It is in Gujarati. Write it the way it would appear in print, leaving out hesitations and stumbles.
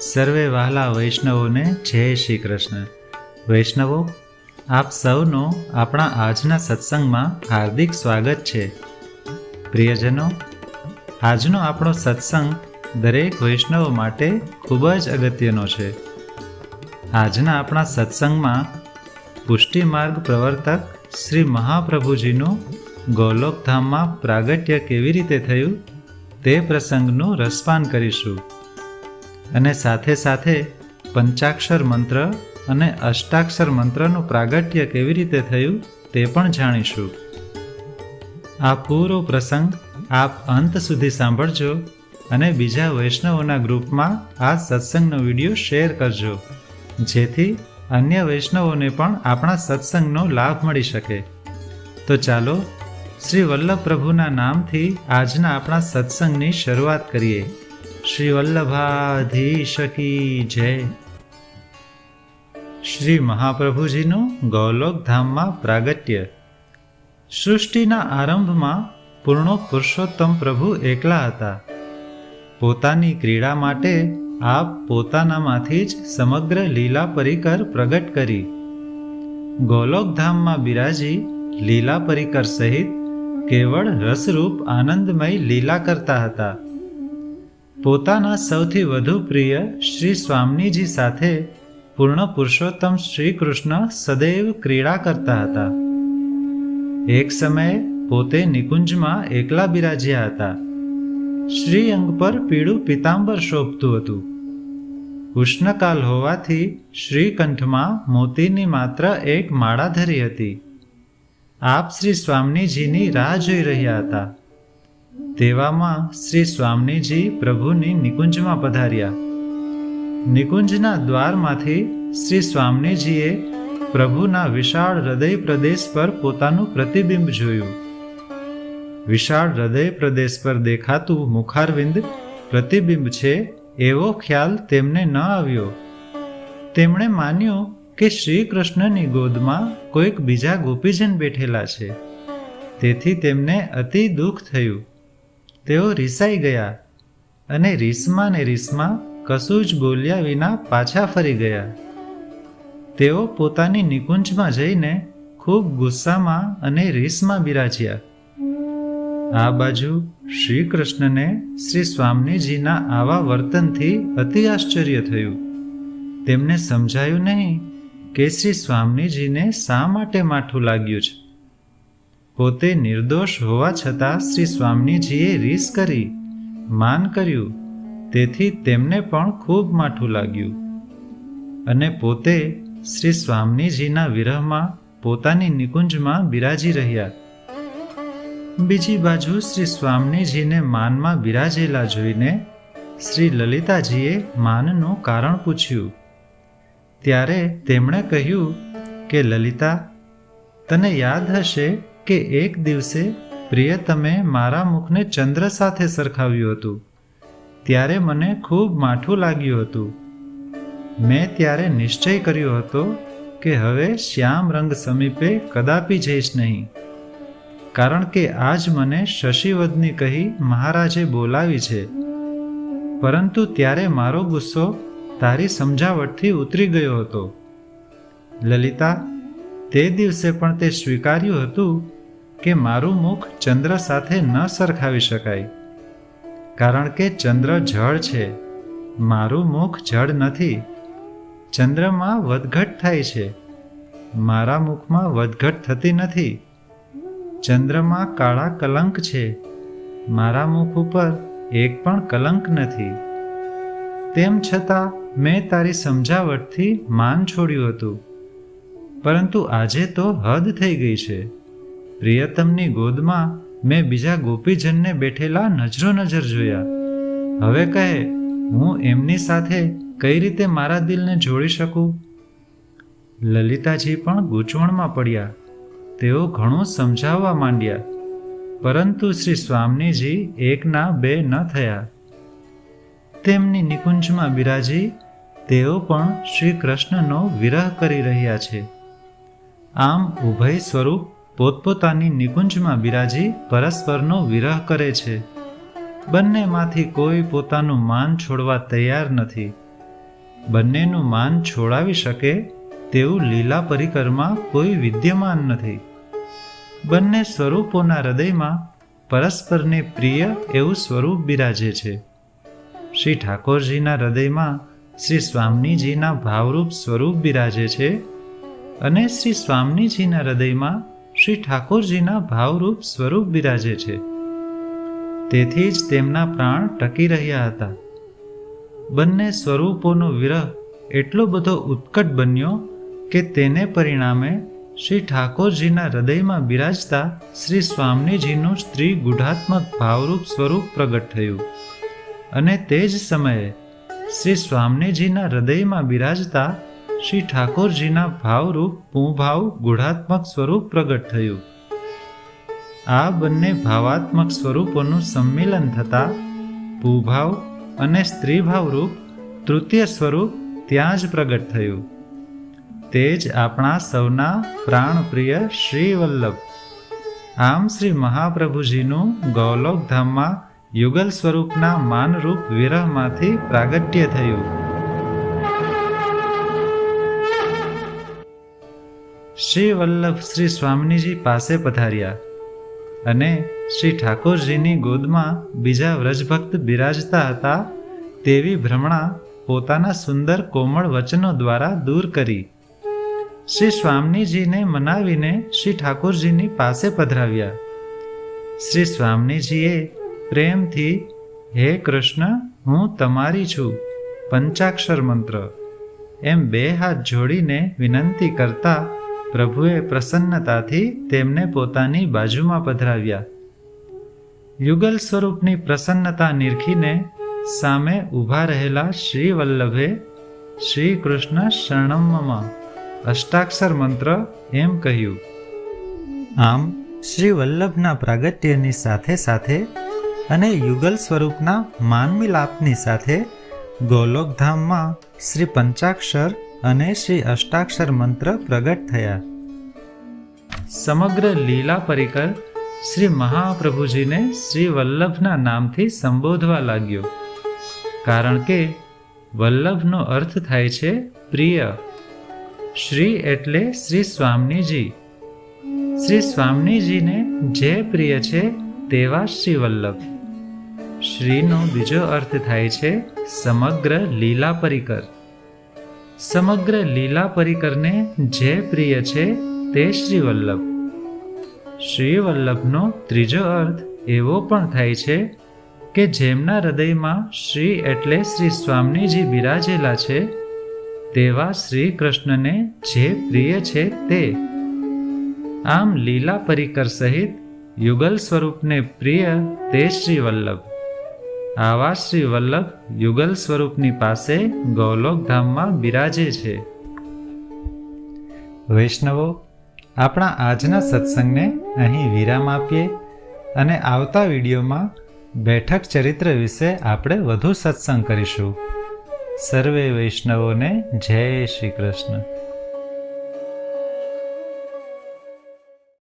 સર્વે વહાલા વૈષ્ણવોને જય શ્રી કૃષ્ણ. વૈષ્ણવો, આપ સૌનો આપણા આજના સત્સંગમાં હાર્દિક સ્વાગત છે. પ્રિયજનો, આજનો આપણો સત્સંગ દરેક વૈષ્ણવો માટે ખૂબ જ અગત્યનો છે. આજના આપણા સત્સંગમાં પુષ્ટિ માર્ગ પ્રવર્તક શ્રી મહાપ્રભુજીનું ગોલોકધામમાં પ્રાગટ્ય કેવી રીતે થયું તે પ્રસંગનું રસપાન કરીશું અને સાથે સાથે પંચાક્ષર મંત્ર અને અષ્ટાક્ષર મંત્રનું પ્રાગટ્ય કેવી રીતે થયું તે પણ જાણીશું. આ પૂરો પ્રસંગ આપ અંત સુધી સાંભળજો અને બીજા વૈષ્ણવોના ગ્રુપમાં આ સત્સંગનો વિડીયો શેર કરજો, જેથી અન્ય વૈષ્ણવોને પણ આપણા સત્સંગનો લાભ મળી શકે. તો ચાલો શ્રી વલ્લભ પ્રભુના નામથી આજના આપણા સત્સંગની શરૂઆત કરીએ. શ્રી વલ્લભાધીશ કી જય. શ્રી મહાપ્રભુજીનું ગોલોકધામમાં પ્રાગટ્ય. સૃષ્ટિના આરંભમાં પૂર્ણો પુરુષોત્તમ પ્રભુ એકલા હતા. પોતાની ક્રીડા માટે આપ પોતાનામાંથી જ સમગ્ર લીલા પરિકર પ્રગટ કરી. ગોલોકધામમાં બિરાજી લીલા પરિકર સહિત કેવળ રસરૂપ આનંદમય લીલા કરતા હતા. પોતાના સૌથી વધુ પ્રિય શ્રી સ્વામીજી સાથે પૂર્ણ પુરુષોત્તમ શ્રી કૃષ્ણ સદૈવ ક્રીડા કરતા હતા. એક સમયે પોતે નિકુંજમાં એકલા બિરાજ્યા હતા. શ્રી અંગ પર પીળું પિતાંબર શોભતું હતું. ઉષ્ણકાલ હોવાથી શ્રીકંઠમાં મોતીની માત્ર એક માળા ધરી હતી. આપ શ્રી સ્વામીજીની રાહ જોઈ રહ્યા હતા. તેવામાં શ્રી સ્વામીજી પ્રભુની નિકુંજમાં પધાર્યા. નિકુંજના દ્વારમાંથી શ્રી સ્વામીજીએ પ્રભુના વિશાળ હૃદય પ્રદેશ પર પોતાનું પ્રતિબિંબ જોયું. વિશાળ હૃદય પ્રદેશ પર દેખાતું મુખારવિંદ પ્રતિબિંબ છે એવો ખ્યાલ તેમને ન આવ્યો. તેમણે માન્યું કે શ્રી કૃષ્ણની ગોદમાં કોઈક બીજા ગોપીજન બેઠેલા છે. તેથી તેમને અતિ દુઃખ થયું. તેઓ રીસાઈ ગયા અને રીસમાં ને રીસમાં કશું જ બોલ્યા વિના પાછા ફરી ગયા. તેઓ પોતાની નિકુંજમાં જઈને ખૂબ ગુસ્સામાં અને રીસમાં બિરાજ્યા. આ બાજુ શ્રી કૃષ્ણને શ્રી સ્વામીજીના આવા વર્તનથી અતિ આશ્ચર્ય થયું. તેમને સમજાયું નહીં કે શ્રી સ્વામીજીને શા માટે માઠું લાગ્યું છે. પોતે નિર્દોષ હોવા છતાં શ્રી સ્વામીજીએ રીસ કરી, માન કર્યું, તેથી તેમને પણ ખૂબ માઠું લાગ્યું અને પોતે શ્રી સ્વામીજીના વિરહમાં પોતાની નિકુંજમાં બિરાજી રહ્યા. બીજી બાજુ શ્રી સ્વામીજીને માનમાં બિરાજેલા જોઈને શ્રી લલિતાજીએ માનનું કારણ પૂછ્યું. ત્યારે તેમણે કહ્યું કે લલિતા, તને યાદ હશે કે એક દિવસે પ્રિયતમે મારા મુખને ચંદ્ર સાથે સરખાવ્યું હતું. ત્યારે મને ખૂબ માઠું લાગ્યું હતું. મેં ત્યારે નિશ્ચય કર્યો હતો કે હવે શ્યામ રંગ સમીપે કદાપી જઈશ નહીં, કારણ કે આજ મને શશિવદની કહી મહારાજે બોલાવી છે. પરંતુ ત્યારે મારો ગુસ્સો તારી સમજાવટથી ઉતરી ગયો હતો. લલિતા, તે દિવસે પણ તે સ્વીકાર્યું હતું કે મારું મુખ ચંદ્ર સાથે ન સરખાવી શકાય, કારણ કે ચંદ્ર જળ છે, મારું મુખ જળ નથી. ચંદ્રમાં વધઘટ થાય છે, મારા મુખમાં વધઘટ થતી નથી. ચંદ્રમાં કાળા કલંક છે, મારા મુખ ઉપર એક પણ કલંક નથી. તેમ છતાં મેં તારી સમજાવટથી માન છોડ્યું હતું. પરંતુ આજે તો હદ થઈ ગઈ છે. પ્રિયતમની ગોદમાં મેં બીજા ગોપીજનને બેઠેલા નજરો નજર જોયા. હવે કહે, હું એમની સાથે કઈ રીતે મારા દિલને જોડી શકું? લલિતાજી પણ ગૂંચવણમાં પડ્યા. તેઓ ઘણું સમજાવવા માંડ્યા, પરંતુ શ્રી સ્વામીજી એકના બે ન થયા. તેમની નિકુંજમાં બિરાજી તેઓ પણ શ્રી કૃષ્ણનો વિરહ કરી રહ્યા છે. આમ ઉભય સ્વરૂપ પોતપોતાની નિકુંજમાં બિરાજી પરસ્પરનો વિરહ કરે છે. બંનેમાંથી કોઈ પોતાનું માન છોડવા તૈયાર નથી. બંનેનું માન છોડાવી શકે તેવું લીલા પરિકરમાં કોઈ વિદ્યમાન નથી. બંને સ્વરૂપોના હૃદયમાં પરસ્પરને પ્રિય એવું સ્વરૂપ બિરાજે છે. શ્રી ઠાકોરજીના હૃદયમાં શ્રી સ્વામીજીના ભાવરૂપ સ્વરૂપ બિરાજે છે અને શ્રી સ્વામીજીના હૃદયમાં શ્રી ઠાકોરજીના ભાવરૂપ સ્વરૂપ બિરાજે છે. તેથી જ તેમના પ્રાણ ટકી રહ્યા હતા. બંને સ્વરૂપોનો વિરહ એટલો બધો ઉત્કટ બન્યો કે તેને પરિણામે શ્રી ઠાકોરજીના હૃદયમાં બિરાજતા શ્રી સ્વામીજીનું સ્ત્રી ગુઢાત્મક ભાવરૂપ સ્વરૂપ પ્રગટ થયું અને તે જ સમયે શ્રી સ્વામીજીના હૃદયમાં બિરાજતા શ્રી ઠાકોરજીના ભાવરૂપ પુંભાવ ગુઢાત્મક સ્વરૂપ પ્રગટ થયું. આ બંને ભાવાત્મક સ્વરૂપોનું સંમિલન થતાં પુભાવ અને સ્ત્રીભાવરૂપ તૃતીય સ્વરૂપ ત્યાં જ પ્રગટ થયું. તે જ આપણા સૌના પ્રાણપ્રિય શ્રી વલ્લભ. આમ શ્રી મહાપ્રભુજીનું ગૌલોકધામમાં યુગલ સ્વરૂપના માનરૂપ વિરહમાંથી પ્રાગટ્ય થયું. શ્રી વલ્લભ શ્રી સ્વામીજી પાસે પધાર્યા અને શ્રી ઠાકોરજીની ગોદમાં બીજા વ્રજભક્ત બિરાજતા હતા તેવી ભ્રમણા પોતાના સુંદર કોમળ વચનો દ્વારા દૂર કરી. શ્રી સ્વામીજીને મનાવીને શ્રી ઠાકોરજીની પાસે પધરાવ્યા. શ્રી સ્વામીજીએ પ્રેમથી હે કૃષ્ણ, હું તમારી છું પંચાક્ષર મંત્ર એમ બે હાથ જોડીને વિનંતી કરતા પ્રભુએ પ્રસન્નતાથી તેમને પોતાની બાજુમાં પધરાવ્યા. યુગલ સ્વરૂપની પ્રસન્નતા નિરખીને સામે ઊભા રહેલા શ્રી વલ્લભે શ્રી કૃષ્ણ શરણમમાં અષ્ટાક્ષર મંત્ર એમ કહ્યું. આમ શ્રી વલ્લભના પ્રાગટ્યની સાથે સાથે અને યુગલ સ્વરૂપના માનમિલાપની સાથે ગોલોકધામમાં શ્રી પંચાક્ષર અને શ્રી અષ્ટાક્ષર મંત્ર પ્રગટ થયા. સમગ્ર લીલા પરિકર શ્રી મહાપ્રભુજીને શ્રી વલ્લભના નામથી સંબોધવા લાગ્યો, કારણ કે વલ્લભનો અર્થ થાય છે પ્રિય. શ્રી એટલે શ્રી સ્વામીજી. શ્રી સ્વામીજીને જે પ્રિય છે તેવા શ્રી વલ્લભ. શ્રીનો બીજો અર્થ થાય છે સમગ્ર લીલા પરિકર. સમગ્ર લીલા પરિકરને જે પ્રિય છે તે શ્રી વલ્લભ. શ્રી વલ્લભનો ત્રીજો અર્થ એવો પણ થાય છે કે જેમના હૃદયમાં શ્રી એટલે શ્રી સ્વામીજી બિરાજેલા છે તેવા શ્રી કૃષ્ણને જે પ્રિય છે તે. આમ લીલા પરિકર સહિત યુગલ સ્વરૂપને પ્રિય તે શ્રી વલ્લભ. આવા શ્રી વલ્લભ યુગલ સ્વરૂપની પાસે ગૌલોકધામમાં બિરાજે છે. વૈષ્ણવો, આપણા આજના સત્સંગને અહીં વિરામ આપીએ અને આવતા વિડીયોમાં બેઠક ચરિત્ર વિશે આપણે વધુ સત્સંગ કરીશું. સર્વે વૈષ્ણવોને જય શ્રી કૃષ્ણ.